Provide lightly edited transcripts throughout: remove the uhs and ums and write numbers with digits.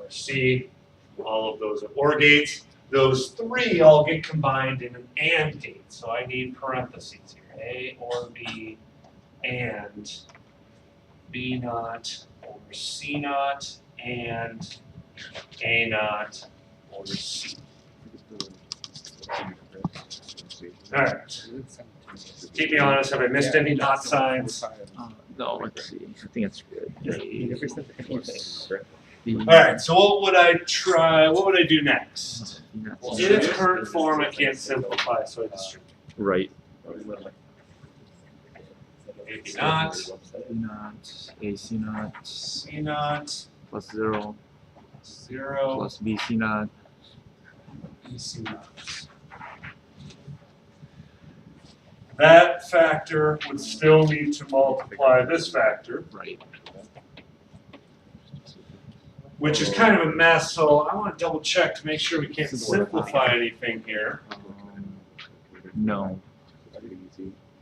or C. All of those are OR gates. Those three all get combined in an AND gate. So I need parentheses here. A or B and B naught or C naught and A naught or C. All right. Keep me honest. Have I missed any dot signs? No, let's see. I think it's good. All right. So what would I try? What would I do next? Well, in its current form, I can't simplify, so I distribute. Right. A B naught, B naught, A C naught, C naught, plus 0, 0, plus B C naught. B C naught. That factor would still need to multiply this factor, Right. which is kind of a mess, so I want to double check to make sure we can't simplify anything here. No.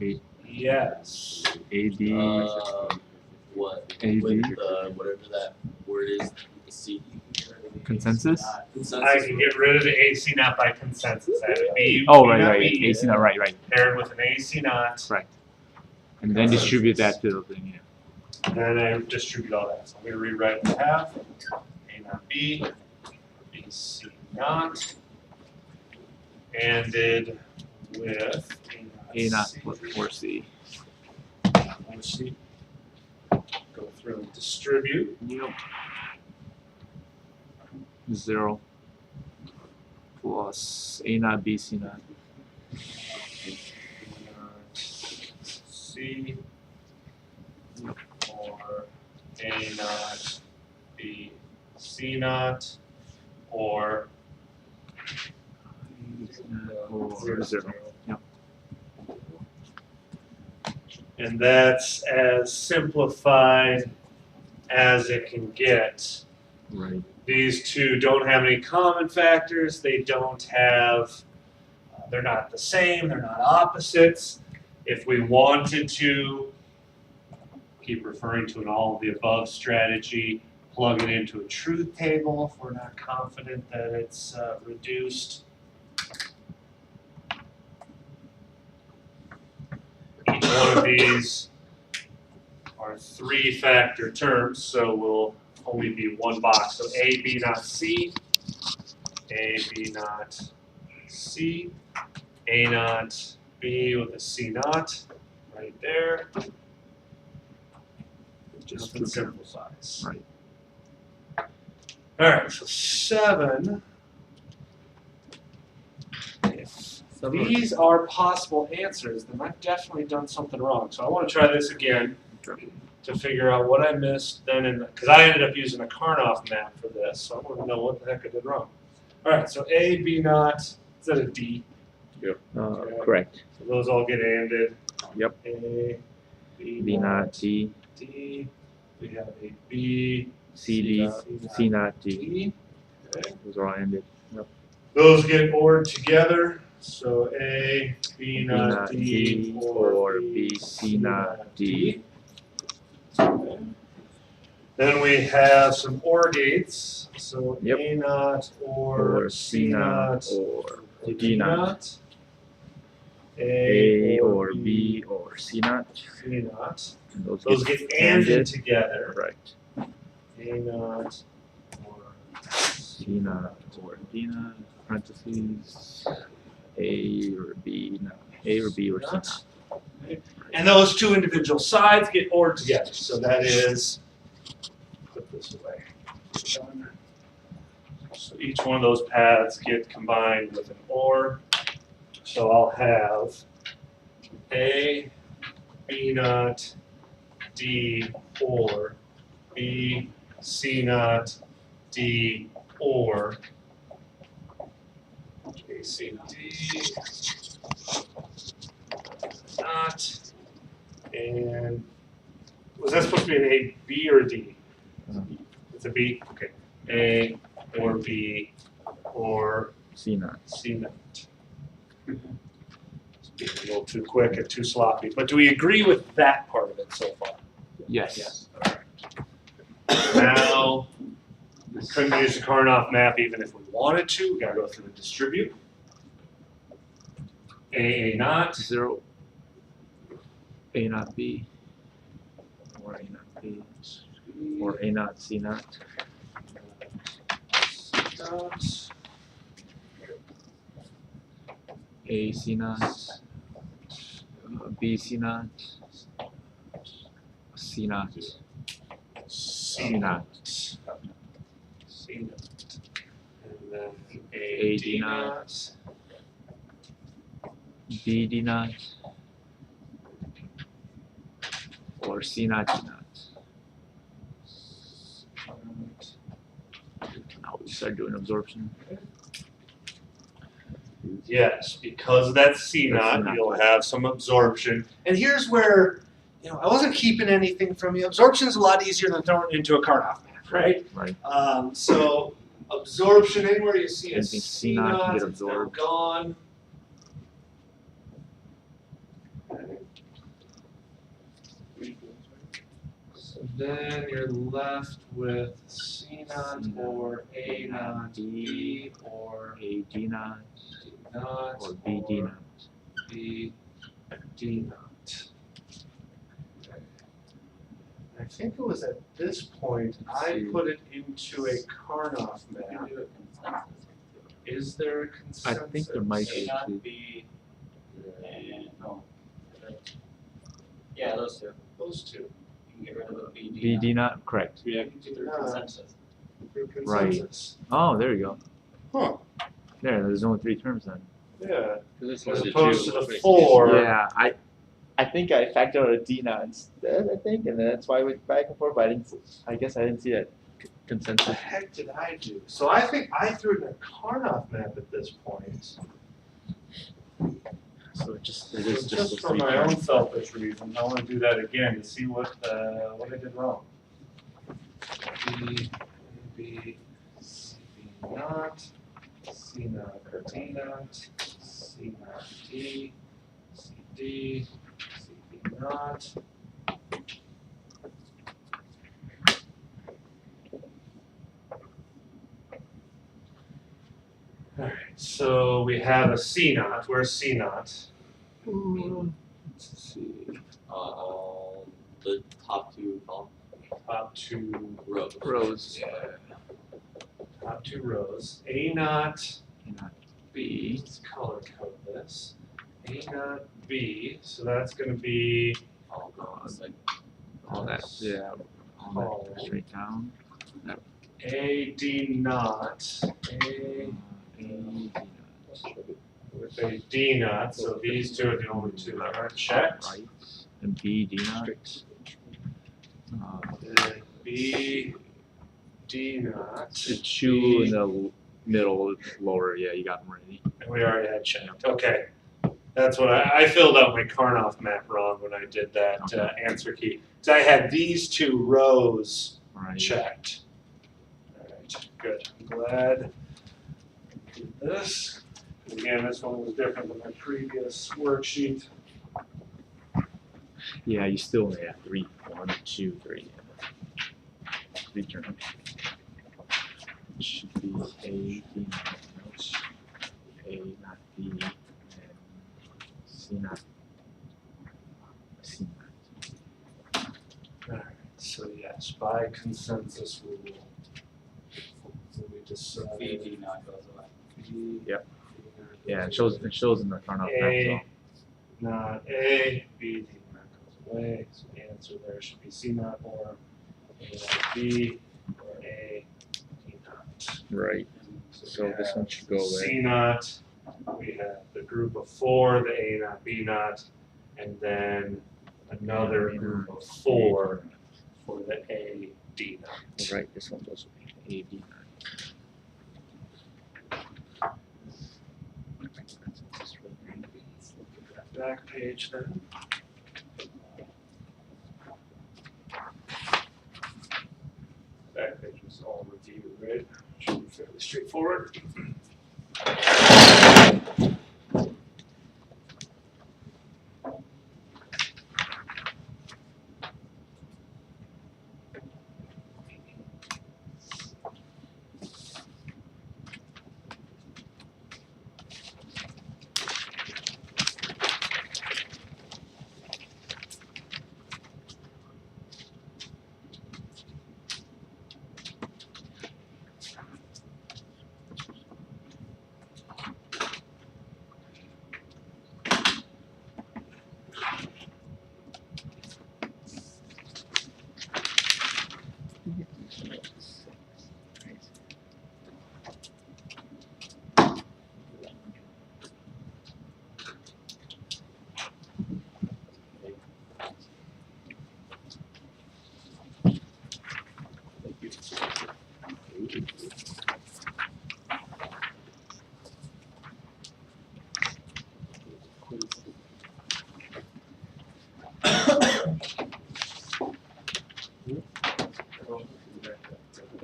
A, Yes. AB, What? AB. With whatever that word is, the C. Consensus? I can get rid of the AC naught by consensus. I have a B, Oh, B right, naught right. B A C naught, right, right. paired with an AC naught. Right. And then distribute that to the thing, yeah. And then I distribute all that. So I'm going to rewrite what I have. A naught B, B C naught, ANDed with A naught C. or C. Or C. Go through and distribute. Yep. 0 plus A naught B C naught. C or A naught B C naught or Or 0. Yep. and that's as simplified as it can get. Right. These two don't have any common factors. They don't have, they're not the same, they're not opposites. If we wanted to, keep referring to an all of the above strategy, plug it into a truth table if we're not confident that it's reduced. Each one of these are three-factor terms, so we'll only be one box. So A, B naught C, A, B naught C, A naught B with a C naught right there. Just for simple size. Right. All right, so 7. If these are possible answers, then I've definitely done something wrong. So I want to try this again to figure out what I missed then, because I ended up using a Karnoff map for this, so I want to know what the heck I did wrong. All right, so A, B naught, is that a D? Correct. So those all get ANDed. Yep. A, B naught D, D. We have a B, C D, C naught D. D. Okay. Those are all ended. Those get ORed together. So A, B B naught naught D, D or B C naught D. Okay. Then we have some OR gates. So Yep. A naught or C naught or or D naught. A A or B or C naught. C naught. And Those get ANDed together. Correct. A naught or C naught or D naught. Parentheses. A or B naught. A or B or C naught. Okay. And those two individual sides get ORed together. So that is, put this away. So each one of those paths get combined with an OR. So I'll have A, B naught, D, or B, C naught, D, or A, C, D, not, and was that supposed to be an A, B, or D? It's a B? Okay. A, or B, or C naught. C naught. It's being a little too quick and too sloppy, but do we agree with that part of it so far? Yes. All right. Now, We couldn't use the Karnoff map even if we wanted to. We gotta go through the distribute. A naught. 0. A naught B. Or A naught B. Or A naught C naught. Dot. A C naught. B C naught. C naught. C naught. C naught. And then A D naught. B D naught. Or C naught D naught. Now we start doing absorption. Yes, because that's C That's naught, C naught. you'll have some absorption. And here's where, I wasn't keeping anything from you. Absorption is a lot easier than throwing it into a Karnoff map, right? Right. So absorption, anywhere you see a Anything C C naught can naught, get it's now absorbed. gone. So then you're left with C naught or A naught D or A D naught. D naught Or B D naught. B D naught. I think it was at this point I put it into a Karnoff map. Is there a I consensus? think there might A be. naught B, and, no. Yeah, those two. Those two. You can get rid of the B, D. B D naught, correct. Yeah, through consensus. Through Right. consensus. Oh, there you go. Huh. There's only 3 terms then. Yeah. As As opposed to the 4. Yeah, I think I factored out a D naught instead, I think, and that's why I went back and forth, but I guess I didn't see that What the consensus. heck did I do? So I think I threw it in a Karnoff map at this point. So it is So just just those for 3 my own terms. selfish reasons, I want to do that again to see what I did wrong. B, B, C naught, C naught, D naught, C naught, D, C D, C D naught. Alright, so we have a C naught. Where's C naught? Let's see. The top two columns. Top 2 Rows. Rows. top 2 rows. A naught A naught B. Let's color code this. A naught B. So that's going to be All those, like, All that, yeah. All that straight down. A D naught. A A D naught. with a D naught. So these two are the only two that aren't checked. Right. And B D naught. Then B D naught. The 2 in the middle, lower, yeah, you got them ready. And we already had checked. Okay. That's what I filled out my Karnoff map wrong when I did that answer key. So I had these 2 rows Right. checked. All right, good. I'm glad I did this. Again, this one was different than my previous worksheet. Yeah, you still only have 3. 1, 2, 3. 3 terms. It should be A, D naught, A naught B, and C naught. C naught. Alright, so yes, by consensus we will decide. B, D naught goes away. B, Yep. D naught Yeah, goes it shows in the Karnoff A, map. not A, B, D naught goes away. So the answer there should be C naught or A naught B or A, D naught. So. Right. So we this have one should go away. C naught, we have the group of 4, the A naught, B naught, and then another group of 4 for the A, D naught. Right. This one goes away. A D naught. Back page then. Back page was all review, right? Should be fairly straightforward.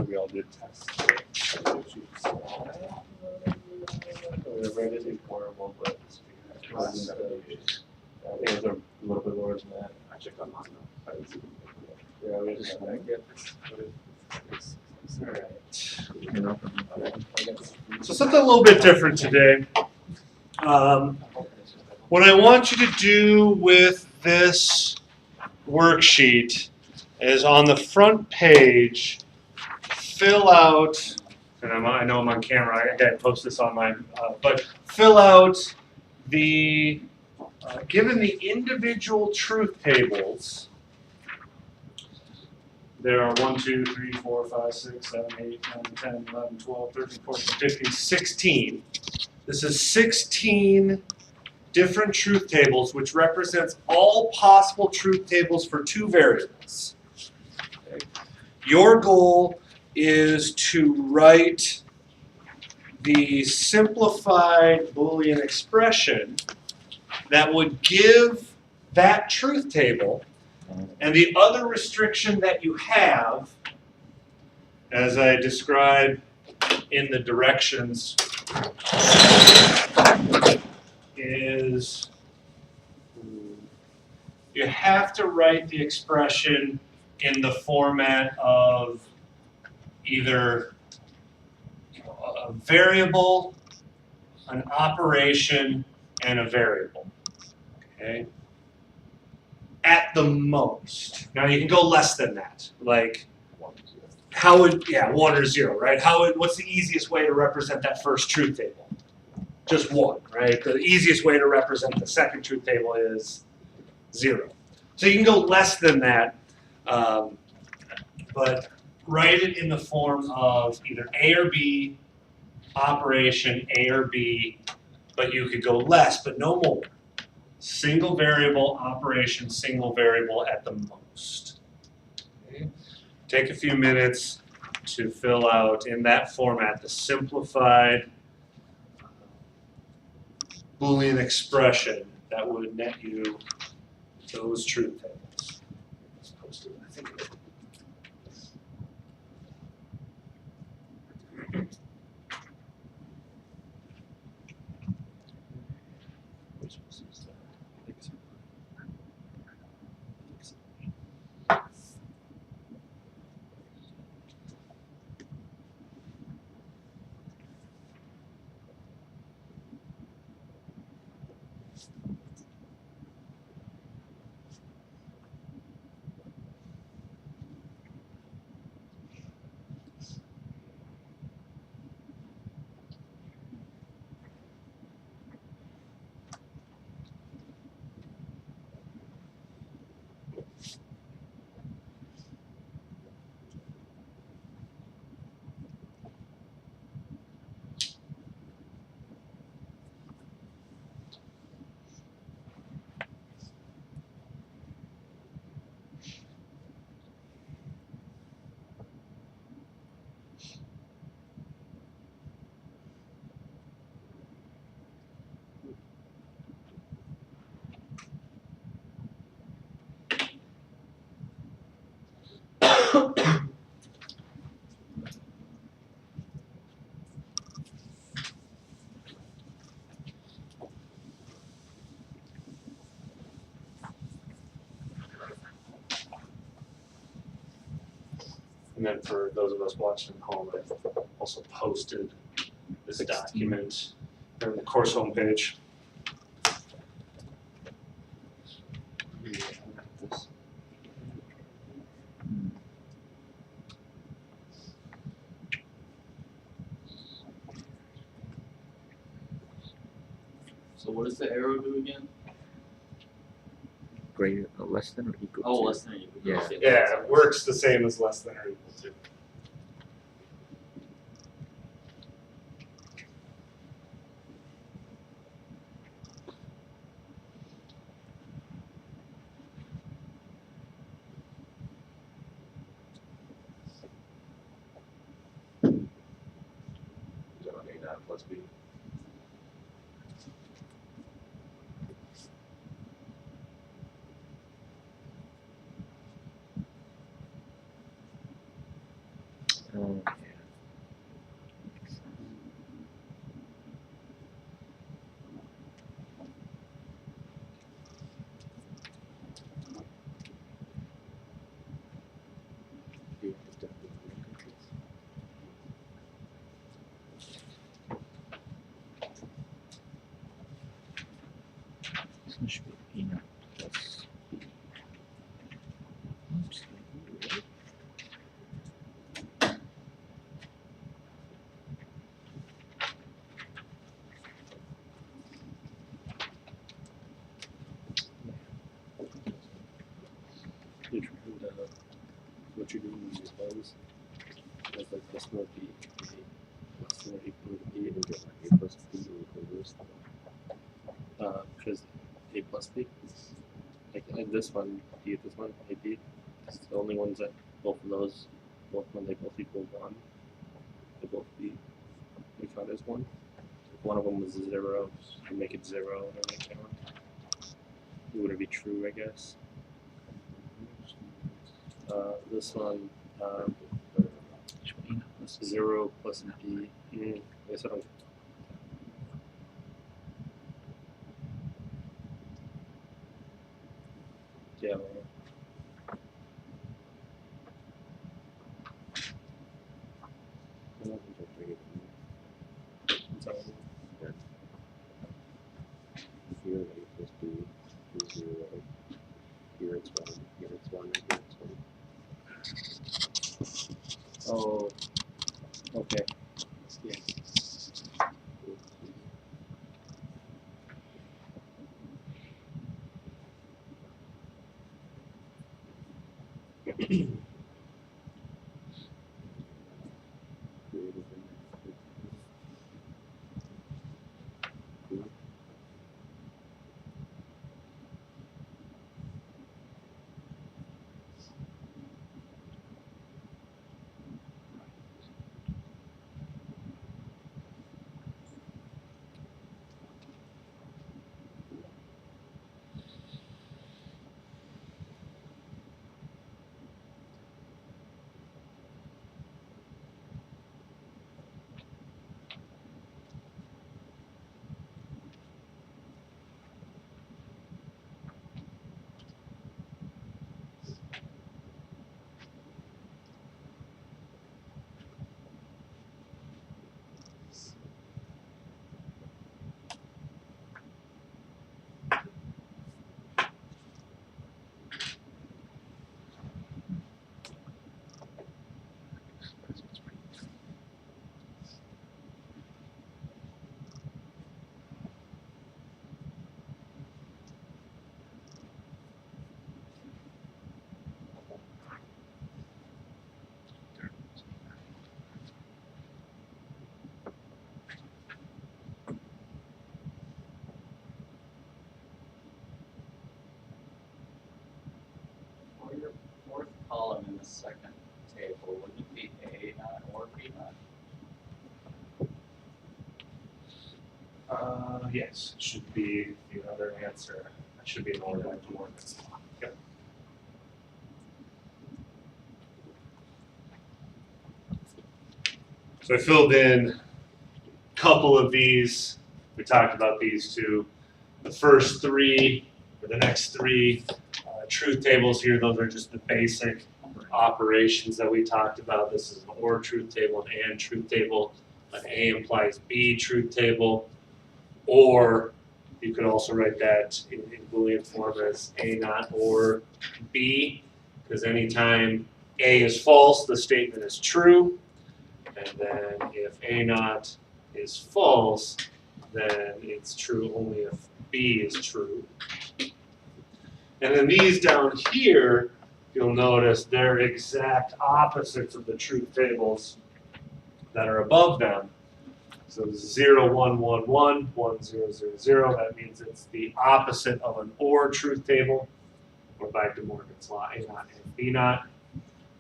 We all did tests. Relatively horrible, but I think it was a little bit lower than that. I checked on mine though. Yeah, we just So something a little bit different today. What I want you to do with this worksheet is on the front page, fill out, and I know I'm on camera, I gotta post this on my, but fill out the, given the individual truth tables, there are 1, 2, 3, 4, 5, 6, 7, 8, 9, 10, 11, 12, 13, 14, 15, 16. This is 16 different truth tables, which represents all possible truth tables for two variables. Okay. Your goal is to write the simplified Boolean expression that would give that truth table, and the other restriction that you have, as I described in the directions, is you have to write the expression in the format of either a variable, an operation, and a variable. Okay? At the most. Now you can go less than that. Like, how would, 1 or 0, right? What's the easiest way to represent that first truth table? Just 1, right? The easiest way to represent the second truth table is 0. So you can go less than that, but write it in the form of either A or B, operation A or B, but you could go less, but no more. Single variable, operation, single variable at the most. Okay. Take a few minutes to fill out in that format the simplified Boolean expression that would net you those truth tables. I think And then for those of us watching at home, I've also posted this document on the course homepage. So what does the arrow do again? Greater, less than or equal Oh, to. less than or equal to. Yeah. Okay, Yeah, it works the same as less than or equal to. naught plus B. Oh, yeah. This one should be A naught plus B. Oops. What you're doing is just those. That's like this will be A plus or equal to B. A plus B equal this. Because A plus B. Like this one, B, this one, A, B. It's the only ones that both of those, both when they both equal 1, they both be count as 1. If one of them was 0, you make it 0 and then count. It would be true, I guess. This one, Should be A naught plus B. 0 plus B. Yes, I don't. Yeah. So, Here A plus B is 0. Here it's 1. Here it's 1. And here it's 1. oh, okay. Yeah. Created in For your fourth column in the second table, wouldn't it be A naught or B naught? Yes, it should be the other answer. That should be an order of Morgan's law. Yep. So I filled in a couple of these. We talked about these two. The first three, or the next three truth tables here, those are just the basic operations that we talked about. This is an OR truth table, an AND truth table, an A implies B truth table, or you could also write that in Boolean form as A naught or B, because anytime A is false, the statement is true. And then if A naught is false, then it's true only if B is true. And then these down here, you'll notice they're exact opposites of the truth tables that are above them. So 0, 1, 1, 1, 1, 0, 0, 0, that means it's the opposite of an OR truth table, or by De Morgan's law, A naught and B naught.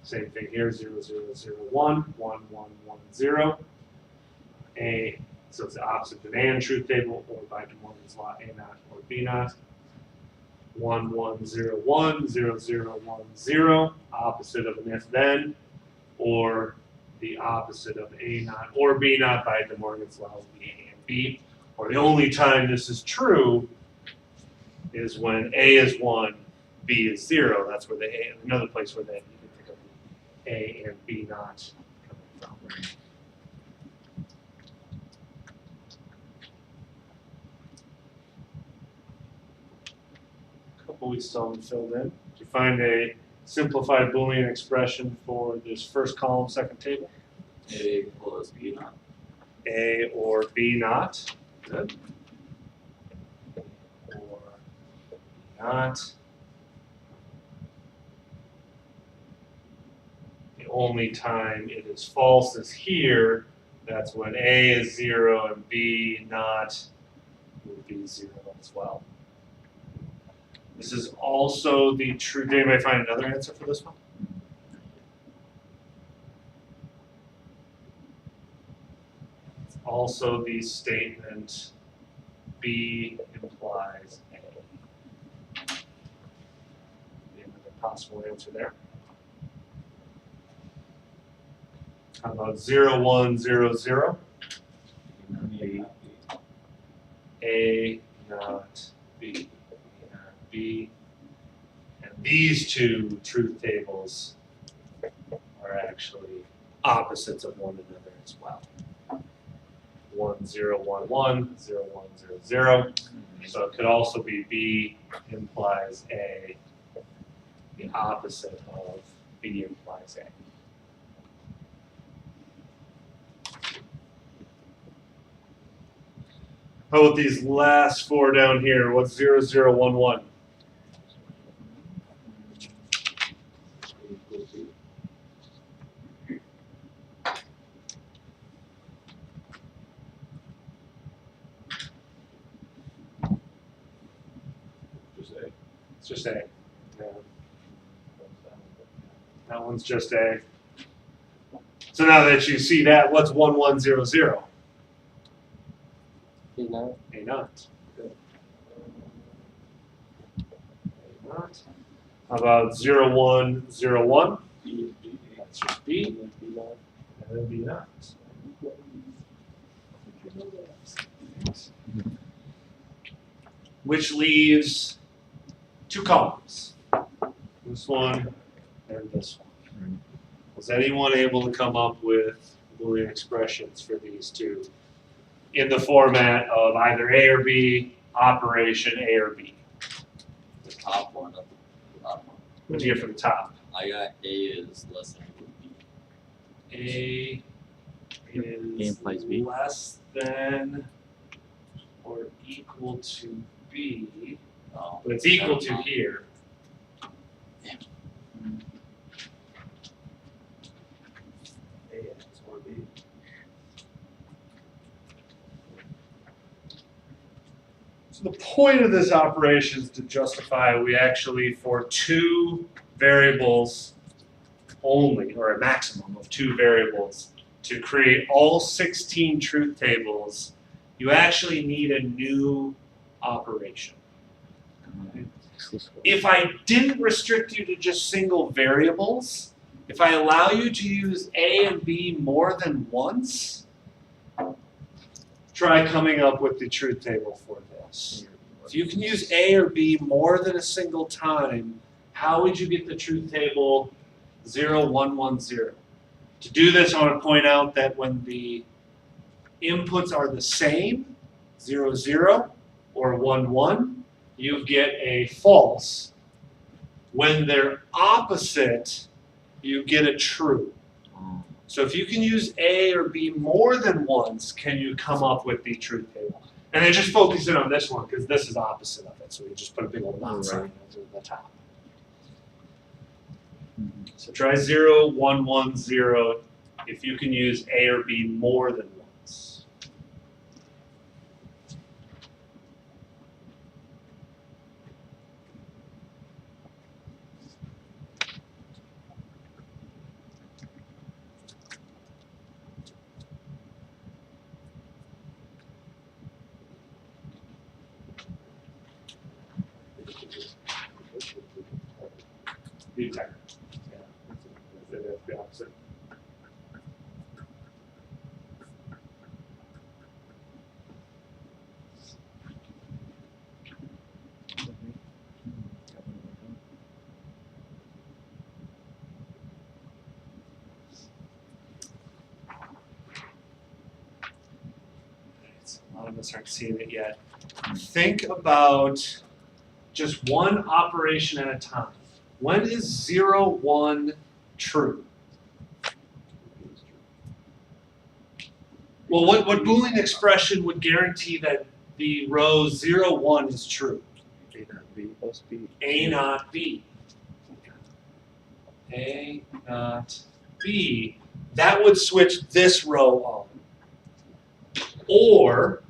Same thing here, 0, 0, 0, 1, 1, 1, 1, 0. A So it's the opposite of an and truth table, or by De Morgan's law, A naught or B naught. 1, 1, 0, 1, 0, 0, 1, 0, opposite of an if then, or the opposite of A naught or B naught by De Morgan's law would be A and B. Or the only time this is true is when A is 1, B is 0. That's where the A, another place where that you can think of A and B naught coming from. Couple we still haven't filled in. To find a simplified Boolean expression for this first column, second table. A plus B naught. A or B naught. Good. Or B naught. The only time it is false is here. That's when A is 0 and B naught would be 0 as well. This is also the true. Did anybody find another answer for this one? It's also the statement B implies A. Another possible answer there. How about 0, 1, 0, 0? B. A not B. A not B. And these two truth tables are actually opposites of one another as well. 1, 0, 1, 1, 0, 1, 0, 0. So it could also be B implies A, the opposite of B implies A. How about these last four down here? What's 0, 0, 1, 1? Just A. It's just A. Yeah. That one's just A. So now that you see that, what's 1, 1, 0, 0? A naught. A naught. Good. A naught. How about 0, 1, 0, 1? B. B. That's just B. B naught. And then B naught. Which leaves two columns. This one and this one. Was anyone able to come up with Boolean expressions for these two in the format of either A or B, operation A or B? The top one of the bottom one. What do you get for the top? I got A is less than equal to B. A is implies B. less than or equal to B, Oh, but it's equal to never mind. here. A is or B. So the point of this operation is to justify we actually, for two variables only, or a maximum of two variables, to create all 16 truth tables, you actually need a new operation. If I didn't restrict you to just single variables, if I allow you to use A and B more than once, try coming up with the truth table for this. If you can use A or B more than a single time, how would you get the truth table 0, 1, 1, 0? To do this, I want to point out that when the inputs are the same, 0, 0, or 1, 1, you get a false. When they're opposite, you get a true. So if you can use A or B more than once, can you come up with the truth table? And then just focus in on this one, because this is opposite of it. So we just put a big old not sign over the top. So try 0, 1, 1, 0 if you can use A or B more than once. So a lot of us aren't seeing it yet. Think about just one operation at a time. When is 0, 1 true? Well, what Boolean expression would guarantee that the row 0, 1 is true? A not B plus B. A not B. A not B. That would switch this row on. Or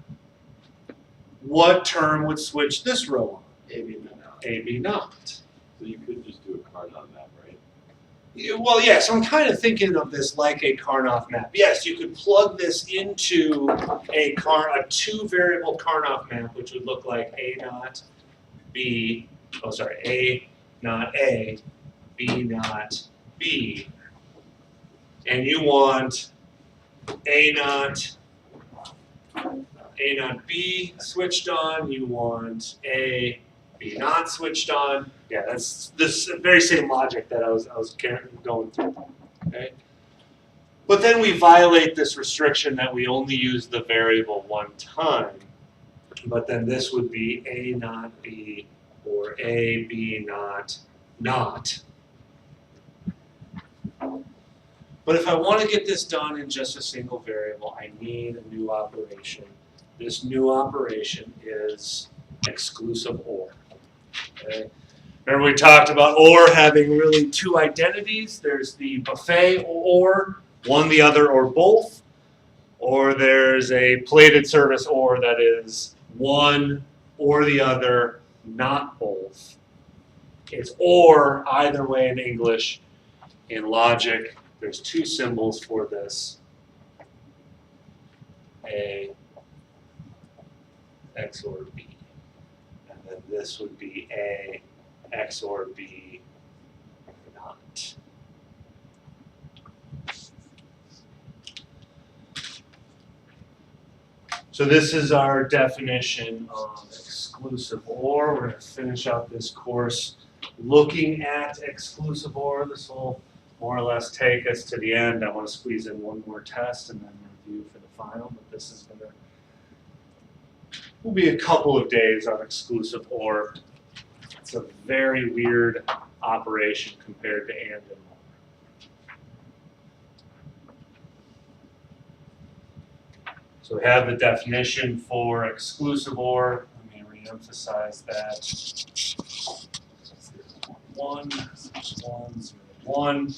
what term would switch this row on? A B not. A B not. So you could just do a Carnot map, right? Yeah, well, yes, I'm kind of thinking of this like a Carnot map. Yes, you could plug this into a two-variable Carnot map, which would look like A not B, oh sorry, A not A, B not B. And you want A not B switched on, you want A B not switched on. Yeah, that's this very same logic that I was going through. Okay. But then we violate this restriction that we only use the variable one time. But then this would be A not B or A B not not. But if I want to get this done in just a single variable, I need a new operation. This new operation is exclusive OR. Okay. Remember we talked about OR having really two identities. There's the buffet OR, one, the other, or both. Or there's a plated service OR that is one or the other, not both. It's OR either way in English. In logic, there's two symbols for this. A, XOR B. And then this would be A, XOR B, not. So this is our definition of exclusive OR. We're going to finish out this course looking at exclusive OR. This will more or less take us to the end. I want to squeeze in one more test and then review for the final, but this is going to will be a couple of days on exclusive OR. It's a very weird operation compared to AND and OR. So we have the definition for exclusive OR. Let me re-emphasize that. 1, 1, 0, 1.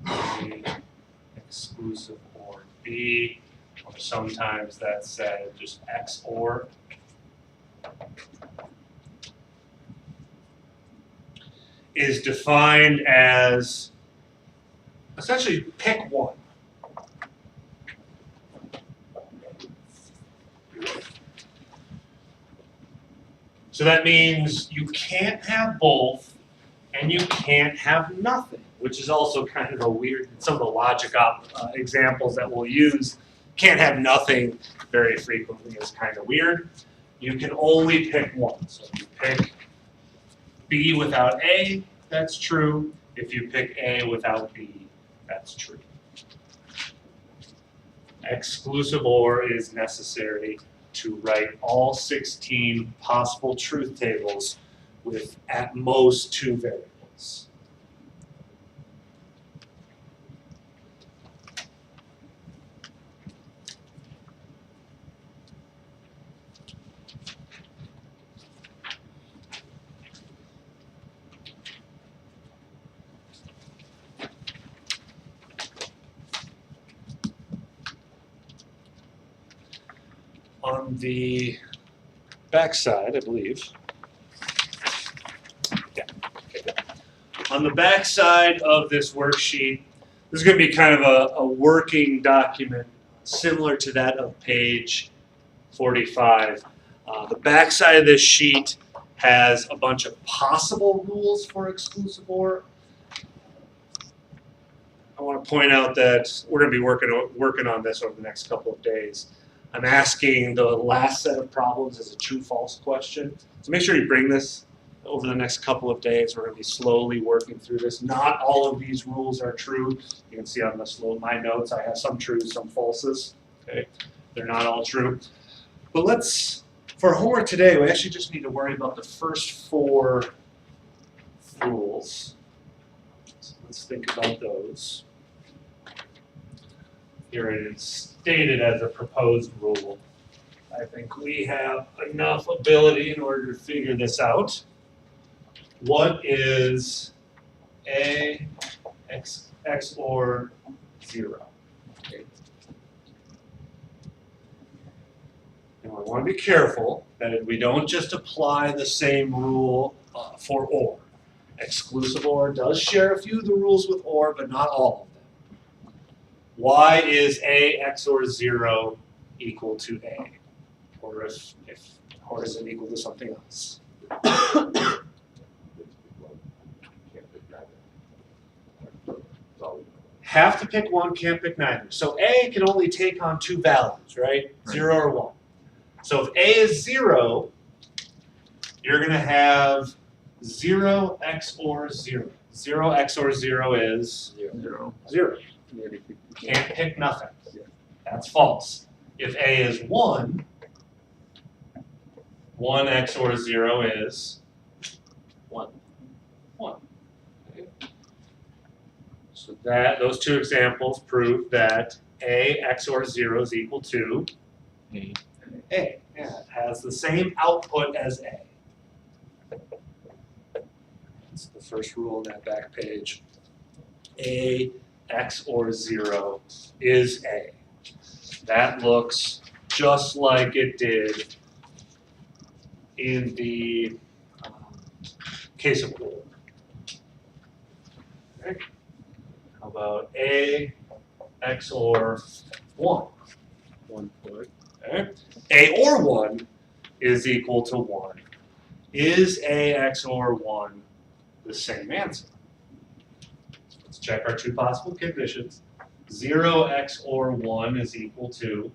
A, exclusive OR B, or sometimes that's said just XOR. Is defined as essentially pick one. So that means you can't have both and you can't have nothing, which is also kind of a weird, some of the logic examples that we'll use. Can't have nothing very frequently is kind of weird. You can only pick one. So if you pick B without A, that's true. If you pick A without B, that's true. Exclusive OR is necessary to write all 16 possible truth tables with at most 2 variables. On the back side, I believe. Yeah. Okay, good. On the back side of this worksheet, this is going to be kind of a working document similar to that of page 45. The back side of this sheet has a bunch of possible rules for exclusive OR. I want to point out that we're going to be working on this over the next couple of days. I'm asking the last set of problems as a true-false question. So make sure you bring this over the next couple of days. We're going to be slowly working through this. Not all of these rules are true. You can see on my notes I have some trues, some falses. Okay, they're not all true. But let's, for homework today, we actually just need to worry about the first 4 rules. So let's think about those. Here it is stated as a proposed rule. I think we have enough ability in order to figure this out. What is a x or 0? Okay. And we want to be careful that we don't just apply the same rule for OR. Exclusive OR does share a few of the rules with OR, but not all of them. Why is a XOR 0 equal to a? Or if OR isn't equal to something else. Have to pick one, can't pick neither. So a can only take on 2 values, right? 0 or 1. So if a is 0, you're going to have 0 XOR 0. 0 XOR 0 is 0. 0. Can't pick nothing. That's false. If a is 1, 1 XOR 0 is 1. 1. Okay. So that those 2 examples prove that a XOR 0 is equal to A. A. Yeah, it has the same output as A. That's the first rule on that back page. A XOR 0 is A. That looks just like it did in the case of OR. Okay. How about A XOR 1? 1 foot. Okay. A or 1 is equal to 1. Is A XOR 1 the same answer? Let's check our 2 possible conditions. 0 XOR 1 is equal to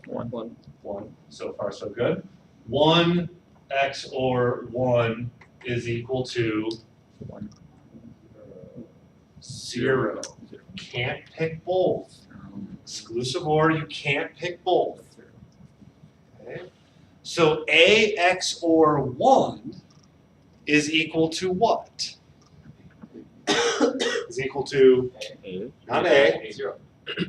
1. 1. So far, so good. 1 XOR 1 is equal to 1. 0. Can't pick both. Exclusive OR, you can't pick both. Okay. So A XOR 1 is equal to what? Is equal to A. not A, 0.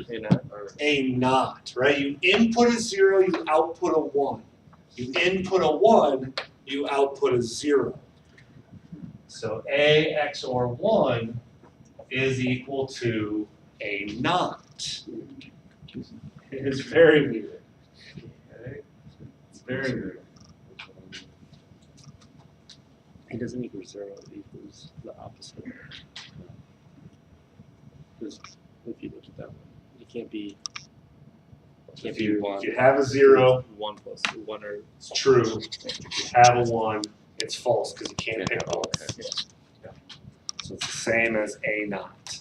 A not, or a not, right? You input a 0, you output a 1. You input a 1, you output a 0. So A XOR 1 is equal to a not. It is very weird. Okay? It's very weird. it doesn't equal 0, it equals the opposite. Because if you look at that one, it can't be. If you have a 0, 1 plus 1 or it's true. If you have a 1, it's false because you can't pick both. Yeah. So it's the same as a not.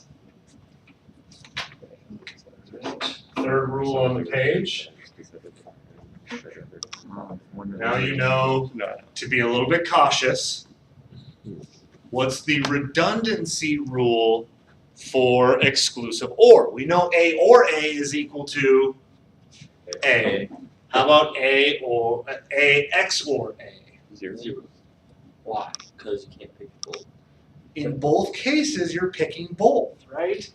Third rule on the page. Now you know to be a little bit cautious. What's the redundancy rule for exclusive OR? We know A or A is equal to A. How about A or A XOR A? 0. Why? Because you can't pick both. In both cases, you're picking both, right?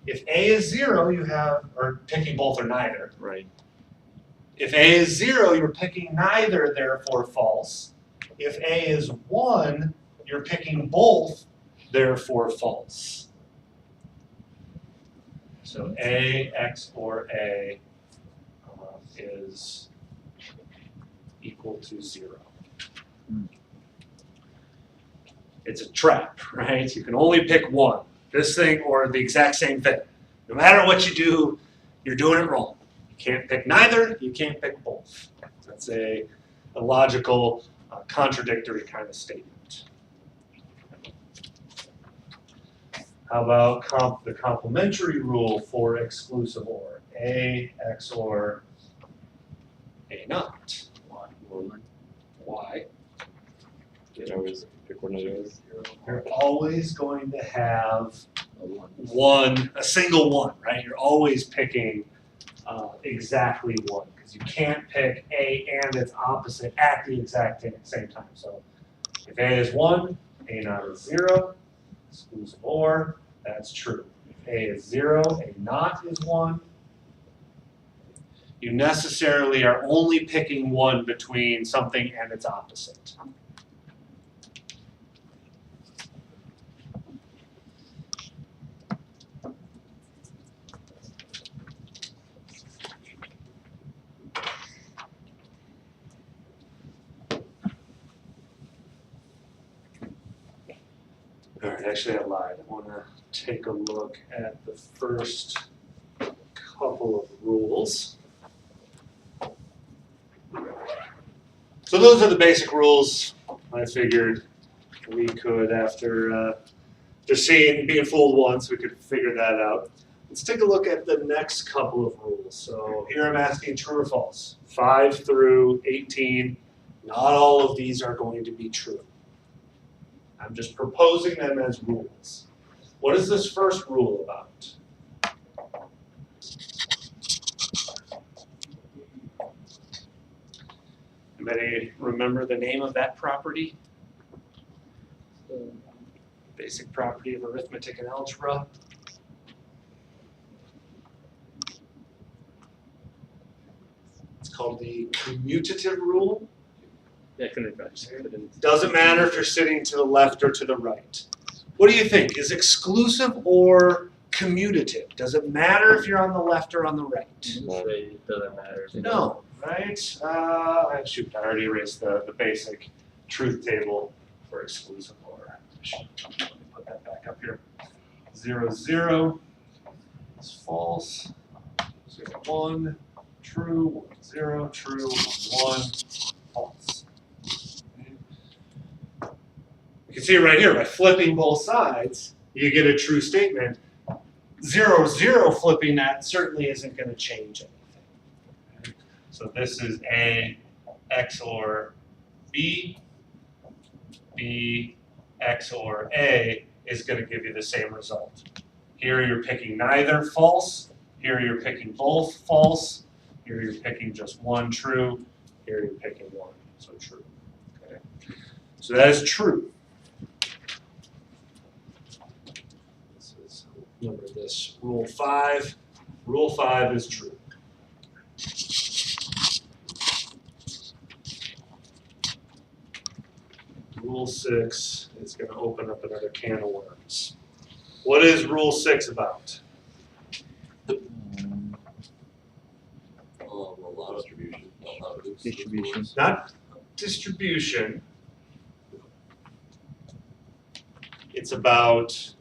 If A is 0, you have, or picking both or neither. Right. If A is 0, you're picking neither, therefore false. If A is 1, you're picking both, therefore false. So A XOR A is equal to 0. It's a trap, right? You can only pick one, this thing or the exact same thing. No matter what you do, you're doing it wrong. You can't pick neither, you can't pick both. That's a logical, contradictory kind of statement. How about the complementary rule for exclusive OR? A XOR A not. Why? You always pick one of those. You're always going to have a single one, right? You're always picking exactly 1, because you can't pick A and its opposite at the exact same time. So if A is 1, A naught is 0, exclusive OR, that's true. If A is 0, A naught is 1, you necessarily are only picking 1 between something and its opposite. All right, actually I lied. I want to take a look at the first couple of rules. So those are the basic rules. I figured we could, after just being fooled once, we could figure that out. Let's take a look at the next couple of rules. So here I'm asking true or false. 5 through 18, not all of these are going to be true. I'm just proposing them as rules. What is this first rule about? Anybody remember the name of that property? Basic property of arithmetic and algebra. It's called the commutative rule. Yeah, I couldn't remember. Doesn't matter if you're sitting to the left or to the right. What do you think? Is exclusive or commutative? Does it matter if you're on the left or on the right? It doesn't matter. No, right? Shoot, I already erased the basic truth table for exclusive OR. Let me put that back up here. 0, 0 is false. 0, 1, true. 1, 0, true. 1, 1, false. You can see it right here, by flipping both sides, you get a true statement. 0, 0 flipping that certainly isn't going to change anything. Okay? So this is A XOR B. B XOR A is going to give you the same result. Here you're picking neither false. Here you're picking both false. Here you're picking just 1 true. Here you're picking 1, so true. Okay? So that is true. Remember this, rule 5. Rule 5 is true. Rule 6 is going to open up another can of worms. What is rule 6 about? Distribution. Not distribution. It's about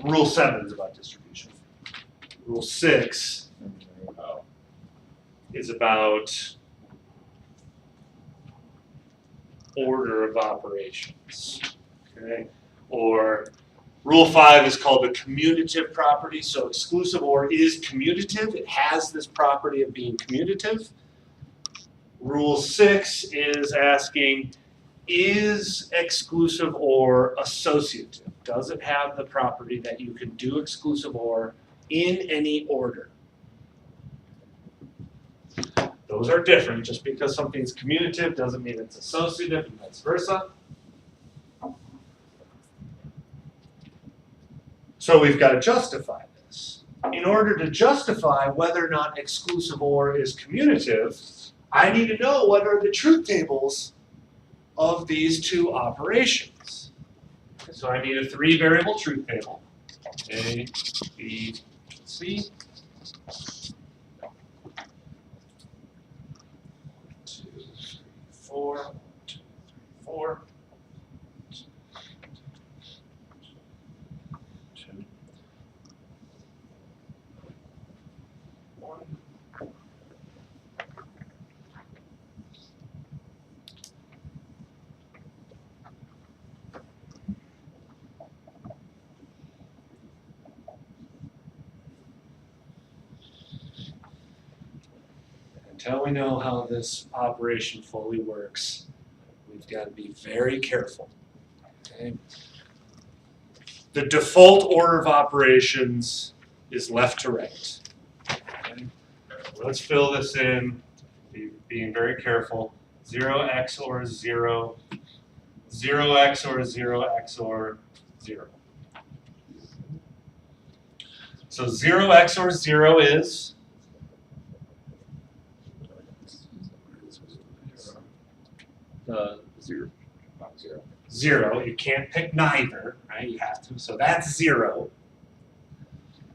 rule 7 is about distribution. Rule 6 is about order of operations. Okay? Or rule 5 is called the commutative property. So exclusive OR is commutative. It has this property of being commutative. Rule 6 is asking, is exclusive OR associative? Does it have the property that you can do exclusive OR in any order? Those are different. Just because something's commutative doesn't mean it's associative and vice versa. So we've got to justify this. In order to justify whether or not exclusive OR is commutative, I need to know what are the truth tables of these two operations. So I need a 3-variable truth table. A, B, C. 2, 3, 4. 1, 2, 3, 4. 2, 1. Until we know how this operation fully works, we've got to be very careful. Okay? The default order of operations is left to right. Okay. Let's fill this in, being very careful. 0 XOR 0, 0 XOR 0 XOR 0. So 0 XOR 0 is 0. 0. You can't pick neither, right? You have to. So that's 0.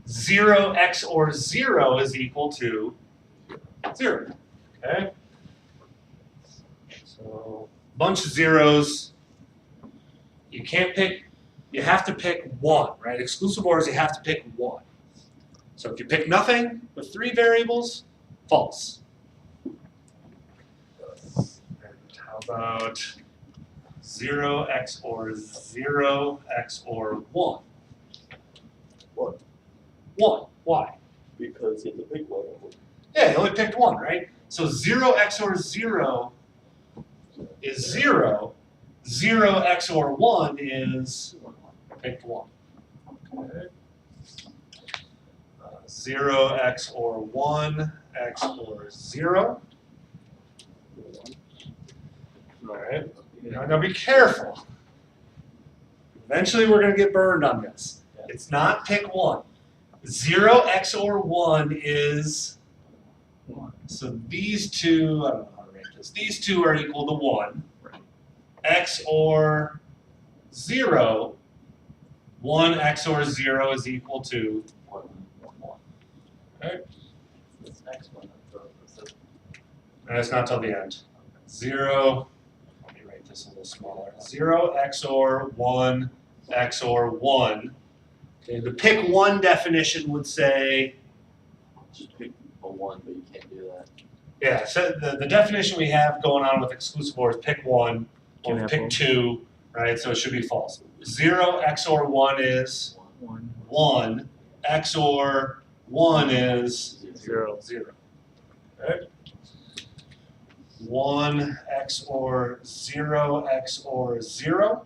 0 XOR 0 is equal to 0. Okay? So bunch of zeros. You can't pick, you have to pick one, right? Exclusive ORs, you have to pick one. So if you pick nothing with 3 variables, false. And how about 0 XOR 0 XOR 1? 1. 1. Why? Because you have to pick one. Yeah, you only picked one, right? So 0 XOR 0 is 0. 0 XOR 1 is picked 1. Okay. 0 XOR 1 XOR 0. All right. Now be careful. Eventually we're going to get burned on this. It's not pick 1. 0 XOR 1 is, so these two, I don't know how to write this, these two are equal to 1. XOR 0, 1 XOR 0 is equal to 1. Okay? This next one, And it's not till the end. 0, let me write this a little smaller. 0 XOR 1 XOR 1. Okay, the pick 1 definition would say, Just pick a 1, but you can't do that. yeah, so the definition we have going on with exclusive OR is pick 1, or pick 2, right? So it should be false. 0 XOR 1 is 1, XOR 1 is 0. 0. Okay? 1 XOR 0 XOR 0.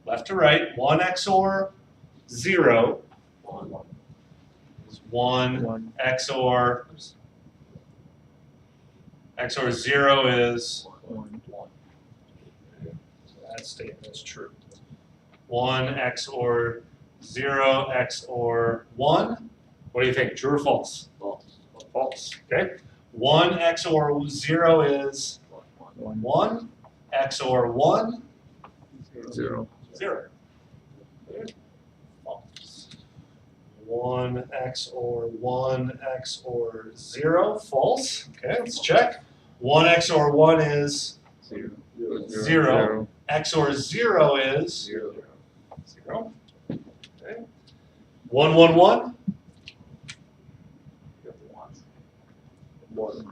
Left to right, 1 XOR 0 is 1 XOR 0 is 1. So that statement is true. 1 XOR 0 XOR 1. What do you think? True or false? False. False. Okay. 1 XOR 0 is 1. XOR 1. 0. 0. False. 1 XOR 1 XOR 0. False. Okay, let's check. 1 XOR 1 is 0. 0. XOR 0 is 0. Okay. 1 1 1. 1.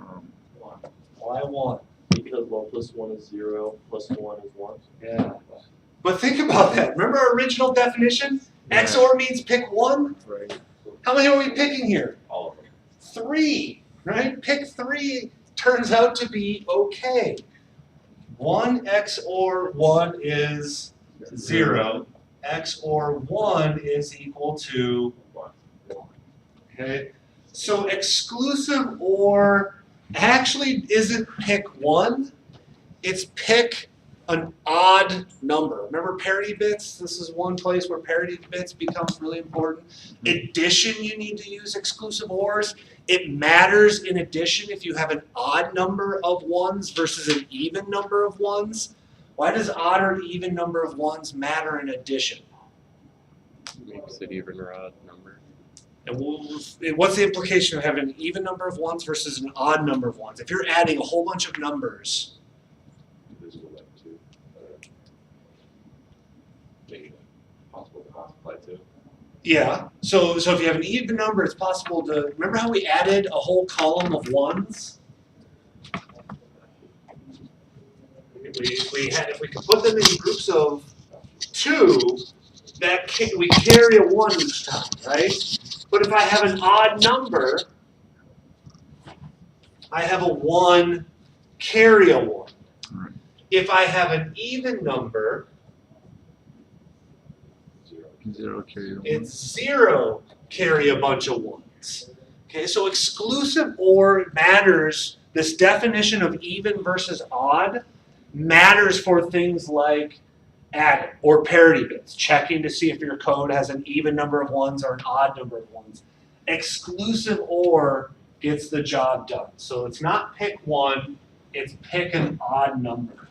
Why 1? Because 1 plus 1 is 0, plus 1 is 1. Yeah. But think about that. Remember our original definition? Yeah. XOR means pick 1. Right. How many are we picking here? All of them. 3, right? Pick 3 turns out to be okay. 1 XOR 1 is 0. XOR 1 is equal to 1. Okay? So exclusive OR actually isn't pick 1, it's pick an odd number. Remember parity bits? This is one place where parity bits becomes really important. Addition, you need to use exclusive ORs. It matters in addition if you have an odd number of 1s versus an even number of 1s. Why does odd or even number of 1s matter in addition? Makes it even or odd number. And what's the implication of having an even number of 1s versus an odd number of 1s? If you're adding a whole bunch of numbers, Divisible by 2. Make it possible to multiply 2. yeah. So if you have an even number, it's possible to, remember how we added a whole column of 1s? If we could put them in groups of 2, we carry a 1 each time, right? But if I have an odd number, I have a 1 carry a 1. If I have an even number, 0 carry 1. It's 0 carry a bunch of 1s. Okay, so exclusive OR matters. This definition of even versus odd matters for things like adding or parity bits, checking to see if your code has an even number of 1s or an odd number of 1s. Exclusive OR gets the job done. So it's not pick 1, it's pick an odd number.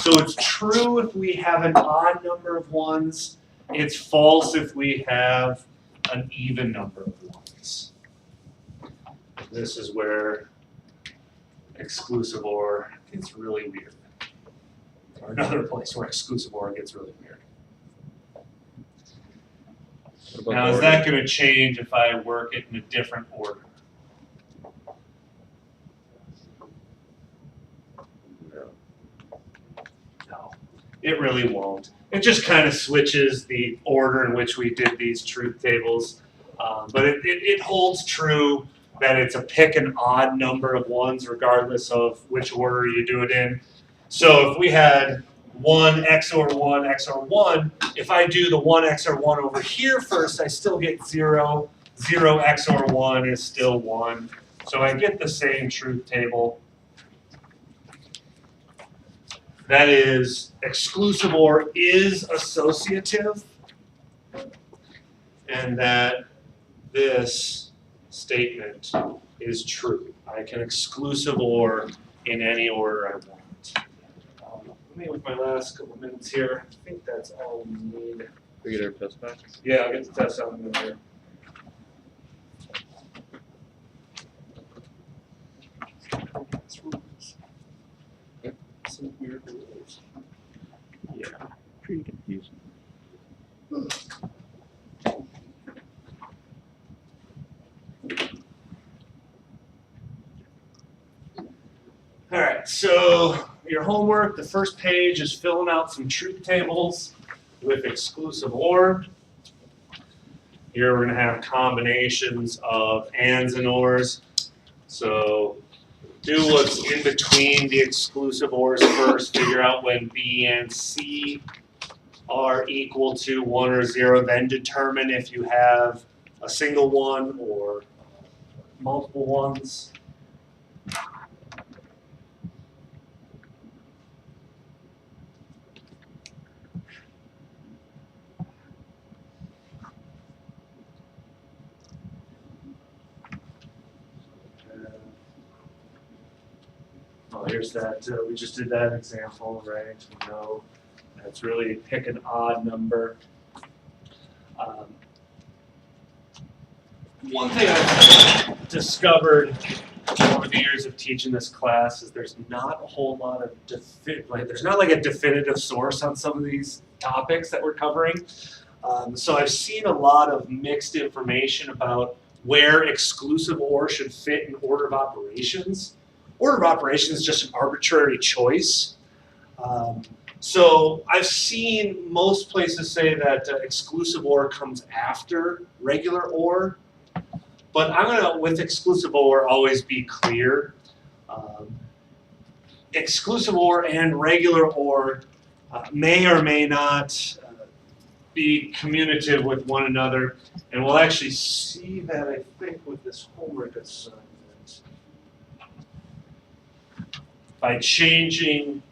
So it's true if we have an odd number of 1s. It's false if we have an even number of 1s. This is where exclusive OR gets really weird. Or another place where exclusive OR gets really weird. Now, is that going to change if I work it in a different order? No, it really won't. It just kind of switches the order in which we did these truth tables. But it holds true that it's a pick an odd number of 1s regardless of which order you do it in. So if we had 1 XOR 1 XOR 1, if I do the 1 XOR 1 over here first, I still get 0. 0 XOR 1 is still 1. So I get the same truth table. That is, exclusive OR is associative, and that this statement is true. I can exclusive OR in any order I want. Let me, with my last couple minutes here, I think that's all we need. We get our test back? Yeah, I'll get the test out in a minute here. Some weird rules. Yeah, pretty confusing. All right, so your homework, the first page is filling out some truth tables with exclusive OR. Here we're going to have combinations of ands and ORs. So do what's in between the exclusive ORs first. Figure out when B and C are equal to 1 or 0. Then determine if you have a single 1 or multiple 1s. Oh, here's that. We just did that example, right? We know that's really pick an odd number. One thing I've discovered over the years of teaching this class is there's not a whole lot of there's not like a definitive source on some of these topics that we're covering. So I've seen a lot of mixed information about where exclusive OR should fit in order of operations. Order of operations is just an arbitrary choice. So I've seen most places say that exclusive OR comes after regular OR, but I'm gonna, with exclusive OR, always be clear. Exclusive OR and regular OR may or may not be commutative with one another, and we'll actually see that, I think, with this homework assignment. By changing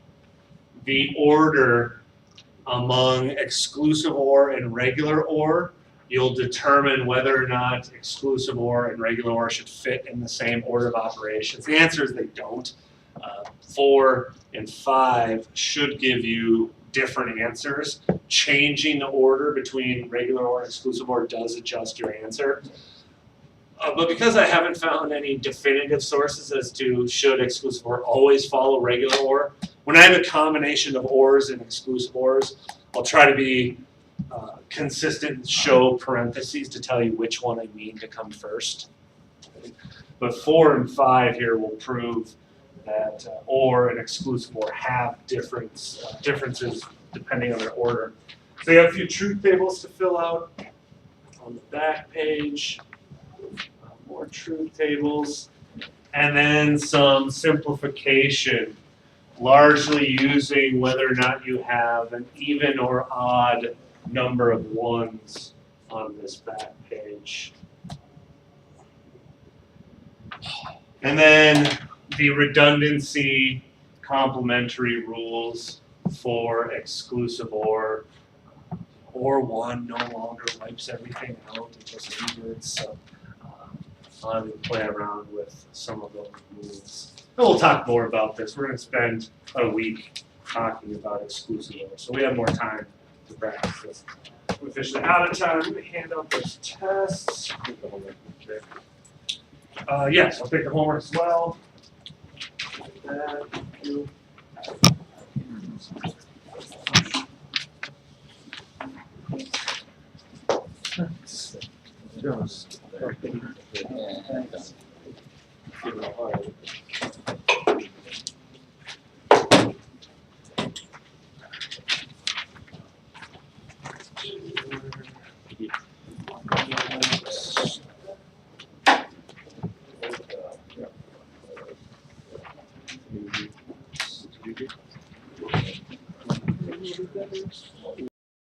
the order among exclusive OR and regular OR, you'll determine whether or not exclusive OR and regular OR should fit in the same order of operations. The answer is they don't. 4 and 5 should give you different answers. Changing the order between regular OR and exclusive OR does adjust your answer. But because I haven't found any definitive sources as to should exclusive OR always follow regular OR, when I have a combination of ORs and exclusive ORs, I'll try to be consistent and show parentheses to tell you which one I mean to come first. But 4 and 5 here will prove that OR and exclusive OR have differences depending on their order. So you have a few truth tables to fill out on the back page. More truth tables, and then some simplification largely using whether or not you have an even or odd number of ones on this back page. And then the redundancy complementary rules for exclusive or one no longer wipes everything out, it just inverts. So I'll have you play around with some of those rules. And we'll talk more about this. We're going to spend a week talking about exclusive or, so we have more time to practice this. We're officially out of time. Let me hand out those tests. Yes, I'll take the homework as well. Thank you.